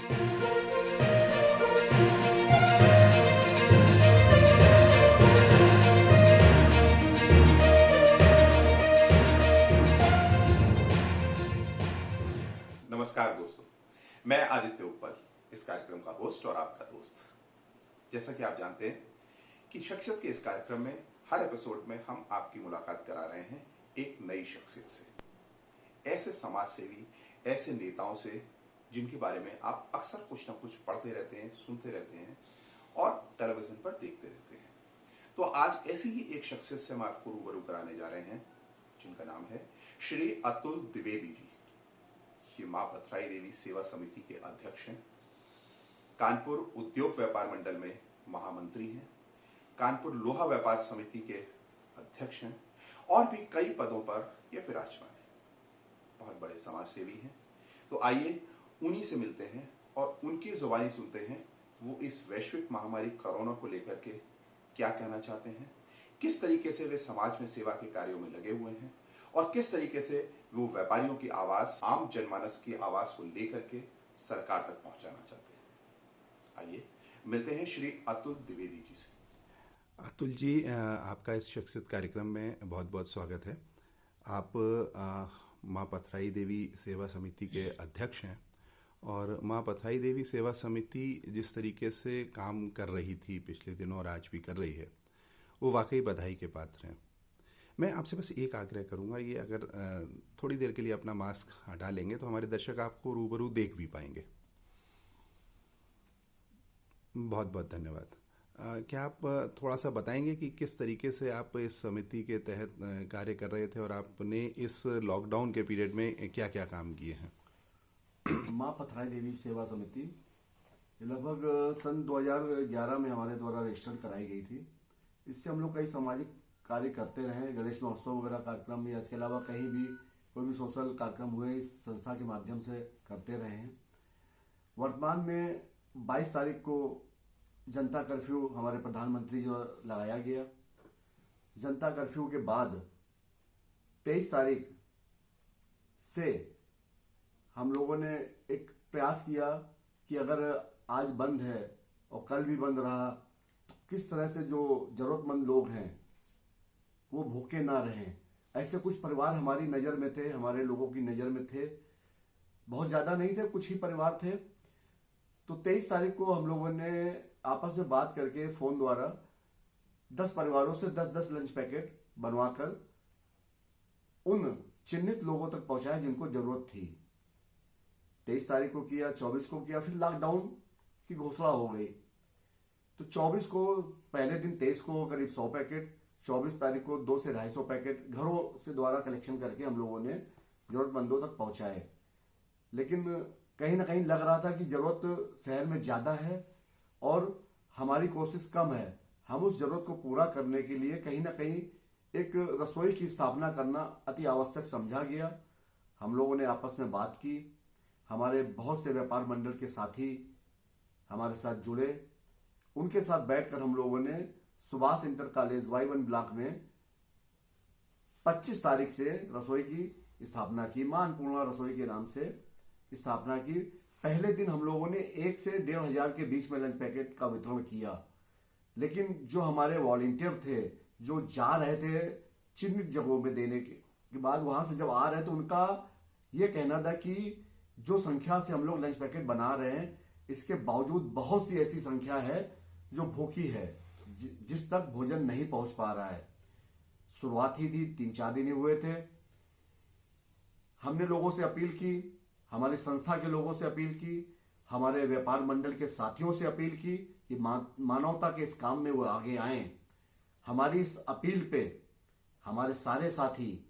नमस्कार दोस्तों, मैं आदित्य उपल, इस कार्यक्रम का होस्ट और आपका दोस्त। जैसा कि आप जानते हैं कि शख्सियत के इस कार्यक्रम में हर एपिसोड में हम आपकी मुलाकात करा रहे हैं एक नई शख्सियत से, ऐसे समाज सेवी, ऐसे नेताओं से जिनके बारे में आप अक्सर कुछ ना कुछ पढ़ते रहते हैं, सुनते रहते हैं और टेलीविजन पर देखते रहते हैं। तो आज ऐसी ही एक शख्सियत से हम आपको रूबरू कराने जा रहे हैं जिनका नाम है श्री अतुल द्विवेदी जी। ये मां पथराई देवी सेवा समिति के अध्यक्ष हैं, कानपुर उद्योग व्यापार मंडल में महामंत्री हैं, कानपुर लोहा व्यापार समिति के अध्यक्ष हैं और भी कई पदों पर ये विराजमान हैं। बहुत बड़े समाज सेवी हैं। तो आइए उन्हीं से मिलते हैं और उनकी जुबानी सुनते हैं वो इस वैश्विक महामारी कोरोना को लेकर के क्या कहना चाहते हैं, किस तरीके से वे समाज में सेवा के कार्यों में लगे हुए हैं और किस तरीके से वो व्यापारियों की आवाज, आम जनमानस की आवाज को लेकर के सरकार तक पहुंचाना चाहते हैं। आइए मिलते हैं श्री अतुल द्विवेदी जी से। अतुल जी, आपका इस शख्सियत कार्यक्रम में बहुत बहुत स्वागत है। आप मां पथराई देवी सेवा समिति के अध्यक्ष हैं और मां पथराई देवी सेवा समिति जिस तरीके से काम कर रही थी पिछले दिनों और आज भी कर रही है, वो वाकई बधाई के पात्र हैं। मैं आपसे बस एक आग्रह करूंगा, ये अगर थोड़ी देर के लिए अपना मास्क हटा लेंगे तो हमारे दर्शक आपको रूबरू देख भी पाएंगे। बहुत बहुत धन्यवाद। क्या आप थोड़ा सा बताएंगे कि किस तरीके से आप इस समिति के तहत कार्य कर रहे थे और आपने इस लॉकडाउन के पीरियड में क्या क्या काम किए हैं? मां पथराई देवी सेवा समिति लगभग सन 2011 में हमारे द्वारा रजिस्टर कराई गई थी। इससे हम लोग कई सामाजिक कार्य करते रहे, गणेश महोत्सव वगैरह कार्यक्रम या इसके अलावा कहीं भी कोई भी सोशल कार्यक्रम हुए इस संस्था के माध्यम से करते रहे हैं। वर्तमान में 22 तारीख को जनता कर्फ्यू हमारे प्रधानमंत्री जो लगाया गया, जनता कर्फ्यू के बाद 23 तारीख से हम लोगों ने एक प्रयास किया कि अगर आज बंद है और कल भी बंद रहा तो किस तरह से जो जरूरतमंद लोग हैं वो भूखे ना रहें। ऐसे कुछ परिवार हमारी नज़र में थे, हमारे लोगों की नज़र में थे, बहुत ज़्यादा नहीं थे, कुछ ही परिवार थे। तो 23 तारीख को हम लोगों ने आपस में बात करके फ़ोन द्वारा 10 परिवारों से 10-10 लंच पैकेट बनवाकर उन चिन्हित लोगों तक पहुंचाया जिनको ज़रूरत थी। 23 तारीख को किया, 24 को किया, फिर लॉकडाउन की घोषणा हो गई। तो 24 को पहले दिन 23 को करीब 100 पैकेट, 24 तारीख को 200 से 250 पैकेट घरों से द्वारा कलेक्शन करके हम लोगों ने जरूरतमंदों तक पहुंचाए। लेकिन कहीं ना कहीं लग रहा था कि जरूरत शहर में ज्यादा है और हमारी कोशिश कम है। हम उस जरूरत को पूरा करने के लिए कहीं ना कहीं एक रसोई की स्थापना करना अति आवश्यक समझा गया। हम लोगों ने आपस में बात की, हमारे बहुत से व्यापार मंडल के साथी हमारे साथ जुड़े, उनके साथ बैठकर हम लोगों ने Subhash inter college Y1 block में 25 तारीख से रसोई की स्थापना की, मां अन्नपूर्णा रसोई के नाम से स्थापना की। पहले दिन हम लोगों ने 1 से 1,500 के बीच में लंच पैकेट का वितरण किया। लेकिन जो हमारे वॉलंटियर थे जो जा रहे थे चिन्हित जगहों में देने के बाद वहां से जब आ रहे तो उनका ये कहना था कि जो संख्या से हम लोग लंच पैकेट बना रहे हैं इसके बावजूद बहुत सी ऐसी संख्या है जो भूखी है, जिस तक भोजन नहीं पहुंच पा रहा है। शुरुआत ही थी, 3-4 दिन ही हुए थे। हमने लोगों से अपील की, हमारी संस्था के लोगों से अपील की, हमारे व्यापार मंडल के साथियों से अपील की कि मानवता के इस काम में वो आगे आए। हमारी इस अपील पे हमारे सारे साथी,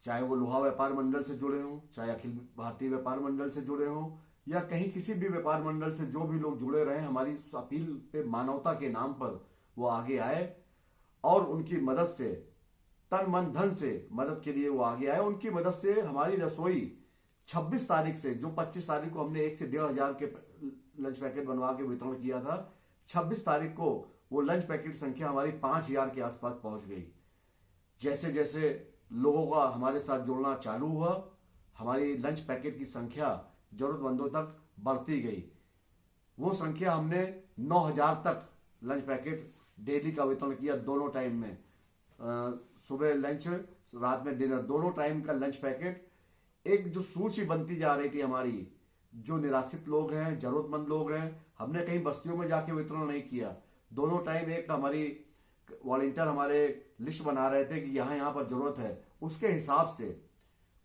चाहे वो लोहा व्यापार मंडल से जुड़े हों, चाहे अखिल भारतीय व्यापार मंडल से जुड़े हों या कहीं किसी भी व्यापार मंडल से जो भी लोग जुड़े रहे, हमारी अपील पे मानवता के नाम पर वो आगे आए और उनकी मदद से, तन मन धन से मदद के लिए वो आगे आए। उनकी मदद से हमारी रसोई 26 तारीख से, जो 25 तारीख को हमने 1 से 1,500 के लंच पैकेट बनवा के वितरण किया था, 26 तारीख को वो लंच पैकेट संख्या हमारी 5,000 के आसपास पहुंच गई। जैसे जैसे लोगों का हमारे साथ जुड़ना चालू हुआ, हमारी लंच पैकेट की संख्या जरूरतमंदों तक बढ़ती गई। वो संख्या हमने 9,000 तक लंच पैकेट डेली का वितरण किया, दोनों टाइम में, सुबह लंच, रात में डिनर, दोनों टाइम का लंच पैकेट। एक जो सूची बनती जा रही थी हमारी, जो निराश्रित लोग हैं, जरूरतमंद लोग हैं, हमने कहीं बस्तियों में जाके वितरण नहीं किया। दोनों टाइम एक हमारी वॉलंटियर हमारे लिस्ट बना रहे थे कि यहाँ यहाँ पर जरूरत है, उसके हिसाब से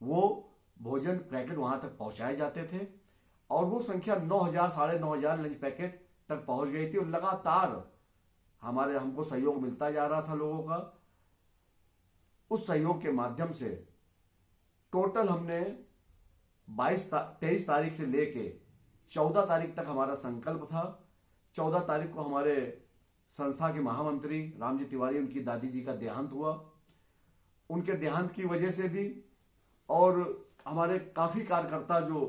वो भोजन पैकेट वहां तक पहुंचाए जाते थे। और वो संख्या 9,000 9,500 लंच पैकेट तक पहुंच गई थी। और लगातार हमको सहयोग मिलता जा रहा था लोगों का। उस सहयोग के माध्यम से टोटल हमने 23 तारीख से लेके 14 तारीख तक हमारा संकल्प था। 14 तारीख को हमारे संस्था के महामंत्री रामजी तिवारी, उनकी दादी जी का देहांत हुआ। उनके देहांत की वजह से भी और हमारे काफी कार्यकर्ता जो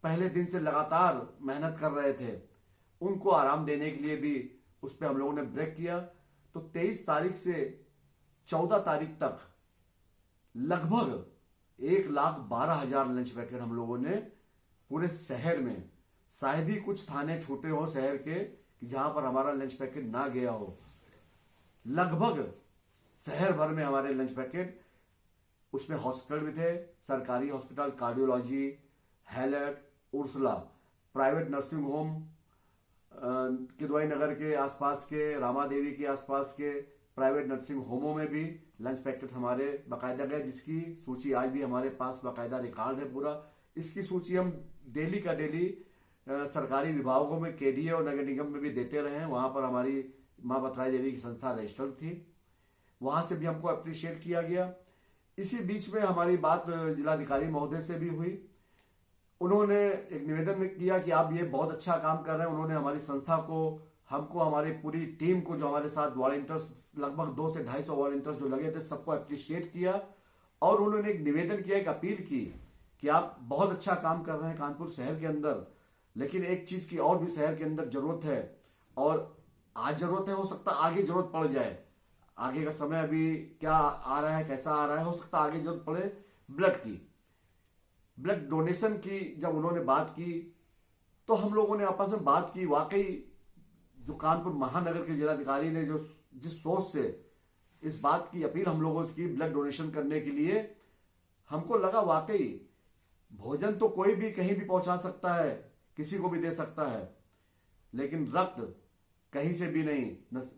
पहले दिन से लगातार मेहनत कर रहे थे, उनको आराम देने के लिए भी उस पर हम लोगों ने ब्रेक किया। तो 23 तारीख से 14 तारीख तक लगभग 1,12,000 लंच पैकेट हम लोगों ने पूरे शहर में, शायद ही कुछ थाने छूटे हो शहर के जहां पर हमारा लंच पैकेट ना गया हो, लगभग शहर भर में हमारे लंच पैकेट। उसमें हॉस्पिटल भी थे, सरकारी hospital, cardiology, Hallett, Ursula, private nursing home, Kidwai Nagar के आसपास के, रामा देवी के आसपास के प्राइवेट नर्सिंग होमों में भी लंच पैकेट हमारे बाकायदा गए, जिसकी सूची आज भी हमारे पास बाकायदा रिकॉर्ड है पूरा। इसकी सूची हम डेली का डेली सरकारी विभागों में, केडीए और नगर निगम में भी देते रहे हैं। वहां पर हमारी मां पथराई देवी की संस्था रजिस्टर्ड थी, वहां से भी हमको अप्रिशिएट किया गया। इसी बीच में हमारी बात जिलाधिकारी महोदय से भी हुई। उन्होंने एक निवेदन किया कि आप ये बहुत अच्छा काम कर रहे हैं। उन्होंने हमारी संस्था को, हमको, हमारी पूरी टीम को, जो हमारे साथ वॉलंटियर्स, लगभग 200 से 250 वॉलंटियर्स जो लगे थे, सबको अप्रिशिएट किया। और उन्होंने एक निवेदन किया, एक अपील की कि आप बहुत अच्छा काम कर रहे हैं कानपुर शहर के अंदर, लेकिन एक चीज की और भी शहर के अंदर जरूरत है, और आज जरूरत है, हो सकता है आगे जरूरत पड़ जाए। आगे का समय अभी क्या आ रहा है, कैसा आ रहा है, हो सकता है आगे जरूरत पड़े ब्लड की, ब्लड डोनेशन की। जब उन्होंने बात की तो हम लोगों ने आपस में बात की। वाकई जो कानपुर महानगर के जिलाधिकारी ने जो जिस सोच से इस बात की अपील हम लोगों से की ब्लड डोनेशन करने के लिए, हमको लगा वाकई भोजन तो कोई भी कहीं भी पहुंचा सकता है, किसी को भी दे सकता है, लेकिन रक्त कहीं से भी नहीं, न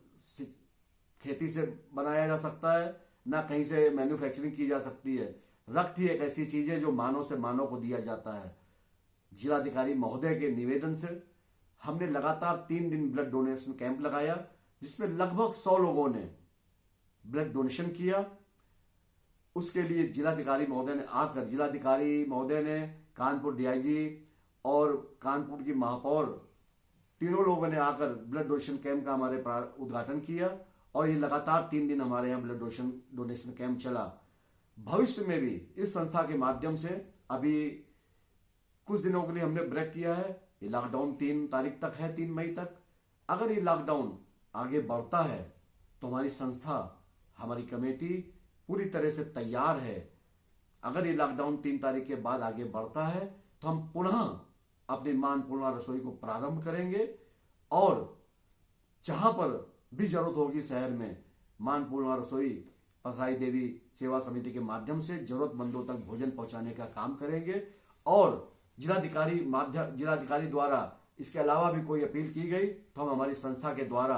खेती से बनाया जा सकता है, ना कहीं से मैन्युफैक्चरिंग की जा सकती है। रक्त ही एक ऐसी चीज है जो मानव से मानव को दिया जाता है। जिलाधिकारी महोदय के निवेदन से हमने लगातार 3 दिन ब्लड डोनेशन कैंप लगाया, जिसमें लगभग 100 लोगों ने ब्लड डोनेशन किया। उसके लिए जिलाधिकारी महोदय ने कानपुर डीआईजी और कानपुर की महापौर, तीनों लोगों ने आकर ब्लड डोनेशन कैंप का हमारे उद्घाटन किया। और ये लगातार 3 दिन हमारे यहाँ ब्लड डोनेशन कैंप चला। भविष्य में भी इस संस्था के माध्यम से अभी कुछ दिनों के लिए हमने ब्रेक किया है। ये लॉकडाउन 3 तारीख तक है, 3 मई तक। अगर ये लॉकडाउन आगे बढ़ता है तो हमारी संस्था, हमारी कमेटी पूरी तरह से तैयार है। अगर ये लॉकडाउन 3 तारीख के बाद आगे बढ़ता है तो हम पुनः अपनी मां अन्नपूर्णा रसोई को प्रारंभ करेंगे, और जहां पर भी जरूरत होगी शहर में, मां अन्नपूर्णा रसोई पथराई देवी सेवा समिति के माध्यम से जरूरतमंदों तक भोजन पहुंचाने का काम करेंगे। और जिलाधिकारी द्वारा इसके अलावा भी कोई अपील की गई तो हम हमारी संस्था के द्वारा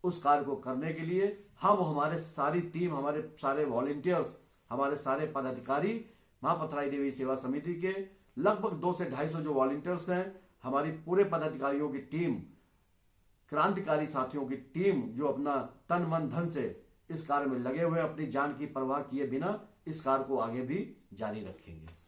उस कार्य को करने के लिए, हम, हमारे सारी टीम, हमारे सारे वॉलंटियर्स, हमारे सारे पदाधिकारी, मां पथराई देवी सेवा समिति के लगभग 200 से 250 जो वॉलंटियर्स हैं, हमारी पूरे पदाधिकारियों की टीम, क्रांतिकारी साथियों की टीम, जो अपना तन मन धन से इस कार्य में लगे हुए, अपनी जान की परवाह किए बिना इस कार्य को आगे भी जारी रखेंगे।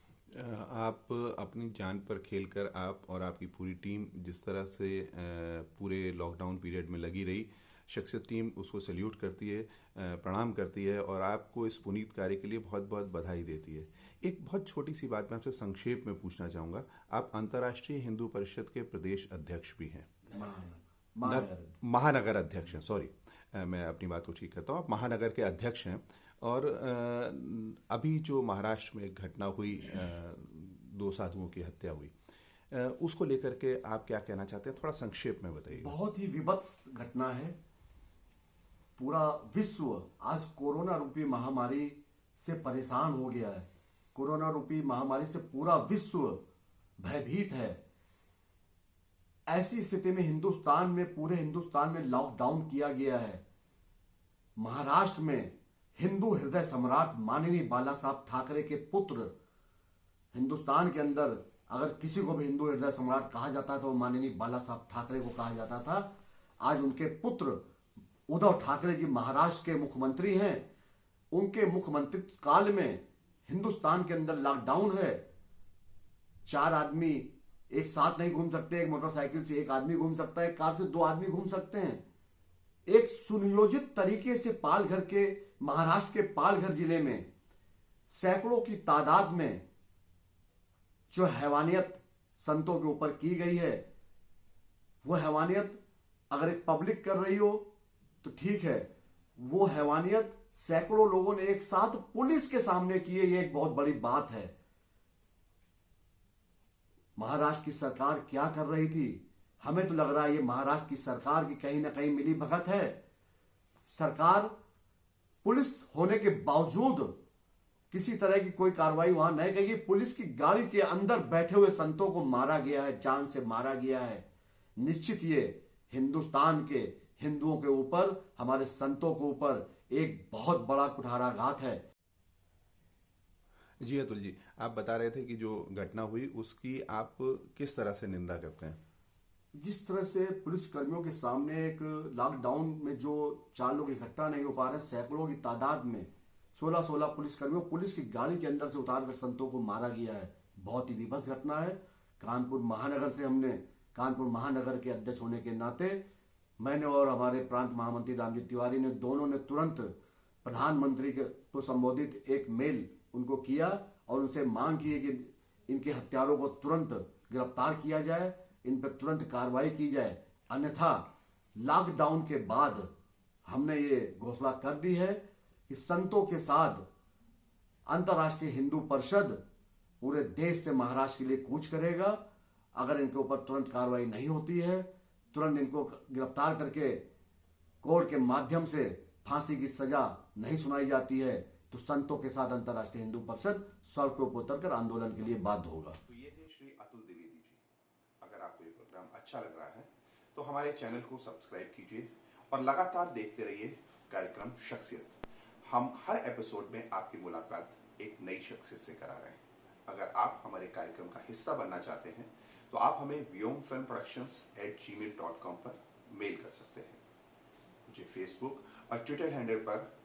आप अपनी जान पर खेलकर, आप और आपकी पूरी टीम जिस तरह से पूरे लॉकडाउन पीरियड में लगी रही, शख्सियत टीम उसको सैल्यूट करती है, प्रणाम करती है, और आपको इस पुनीत कार्य के लिए बहुत बहुत बधाई देती है। एक बहुत छोटी सी बात मैं आपसे संक्षेप में पूछना चाहूँगा। आप अंतर्राष्ट्रीय हिंदू परिषद के प्रदेश अध्यक्ष भी हैं, महानगर अध्यक्ष हैं, सॉरी, मैं अपनी बात को ठीक करता हूँ। आप महानगर के अध्यक्ष हैं, और अभी जो महाराष्ट्र में एक घटना हुई, 2 साधुओं की हत्या हुई, उसको लेकर के आप क्या कहना चाहते हैं, थोड़ा संक्षेप में बताइए। बहुत ही विभत्स घटना है। पूरा विश्व आज कोरोना रूपी महामारी से परेशान हो गया है। कोरोना रूपी महामारी से पूरा विश्व भयभीत है। ऐसी स्थिति में हिंदुस्तान में, पूरे हिंदुस्तान में लॉकडाउन किया गया है। महाराष्ट्र में हिंदू हृदय सम्राट माननीय बाला साहब ठाकरे के पुत्र, हिंदुस्तान के अंदर अगर किसी को भी हिंदू हृदय सम्राट कहा जाता था तो माननीय बाला साहब ठाकरे को कहा जाता था। आज उनके पुत्र उद्धव ठाकरे जी महाराष्ट्र के मुख्यमंत्री हैं। उनके मुख्यमंत्रित्व काल में हिंदुस्तान के अंदर लॉकडाउन है। 4 आदमी एक साथ नहीं घूम सकते। एक मोटरसाइकिल से 1 आदमी घूम सकता है, कार से 2 आदमी घूम सकते हैं। एक सुनियोजित तरीके से पालघर के, महाराष्ट्र के पालघर जिले में सैकड़ों की तादाद में जो हैवानियत संतों के ऊपर की गई है, वो हैवानियत अगर एक पब्लिक कर रही हो तो ठीक है। वो हैवानियत सैकड़ों लोगों ने एक साथ पुलिस के सामने की है, ये एक बहुत बड़ी बात है। महाराष्ट्र की सरकार क्या कर रही थी? हमें तो लग रहा है ये महाराष्ट्र की सरकार की कहीं ना कहीं मिली भगत है। सरकार पुलिस होने के बावजूद किसी तरह की कोई कार्रवाई वहां नहीं की। पुलिस की गाड़ी के अंदर बैठे हुए संतों को मारा गया है, जान से मारा गया है। निश्चित ये हिंदुस्तान के हिंदुओं के ऊपर, हमारे संतों के ऊपर एक बहुत बड़ा कुठाराघात है। जी अतुल जी, आप बता रहे थे कि जो घटना हुई उसकी आप किस तरह से निंदा करते हैं? जिस तरह से पुलिस कर्मियों के सामने एक लॉकडाउन में जो 4 लोग इकट्ठा नहीं हो पा रहे, सैकड़ों की तादाद में 16 पुलिस कर्मियों पुलिस की गाड़ी के अंदर से उतारकर संतों को मारा गया है, बहुत ही विभत्स घटना है। कानपुर महानगर से हमने, कानपुर महानगर के अध्यक्ष होने के नाते मैंने और हमारे प्रांत महामंत्री रामजीत तिवारी ने, दोनों ने तुरंत प्रधानमंत्री को संबोधित एक मेल उनको किया और उनसे मांग की है कि इनके हत्यारों को तुरंत गिरफ्तार किया जाए, इन पर तुरंत कार्रवाई की जाए। अन्यथा लॉकडाउन के बाद हमने ये घोषणा कर दी है कि संतों के साथ अंतर्राष्ट्रीय हिंदू परिषद पूरे देश से महाराष्ट्र के लिए कूच करेगा। अगर इनके ऊपर तुरंत कार्रवाई नहीं होती है, तुरंत इनको गिरफ्तार करके कोर्ट के माध्यम से फांसी की सजा नहीं सुनाई जाती है, तो संतों के साथ अंतर्राष्ट्रीय हिंदू परिषद सड़कों पर उतरकर आंदोलन के लिए बाध्य होगा। तो ये थे श्री अतुल द्विवेदी जी। अगर आपको ये प्रोग्राम अच्छा लग रहा है तो हमारे चैनल को सब्सक्राइब कीजिए और लगातार देखते रहिए कार्यक्रम शख्सियत। हम हर एपिसोड में आपकी मुलाकात एक नई शख्सियत से करा रहे हैं। अगर आप हमारे कार्यक्रम का हिस्सा बनना चाहते हैं तो आप हमें vyomfilmproductions@gmail.com पर मेल कर सकते हैं। मुझे फेसबुक और ट्विटर हैंडल पर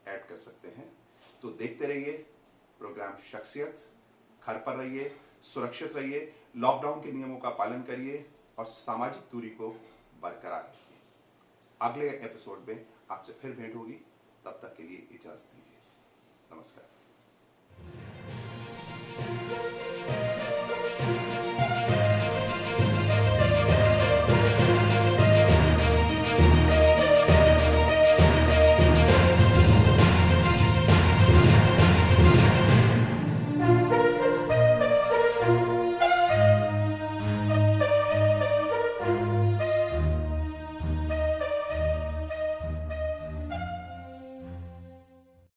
ऐड कर सकते हैं। तो देखते रहिए प्रोग्राम शख्सियत। घर पर रहिए, सुरक्षित रहिए, लॉकडाउन के नियमों का पालन करिए और सामाजिक दूरी को बरकरार रखिए। अगले एपिसोड में आपसे फिर भेंट होगी, तब तक के लिए इजाजत दीजिए। नमस्कार।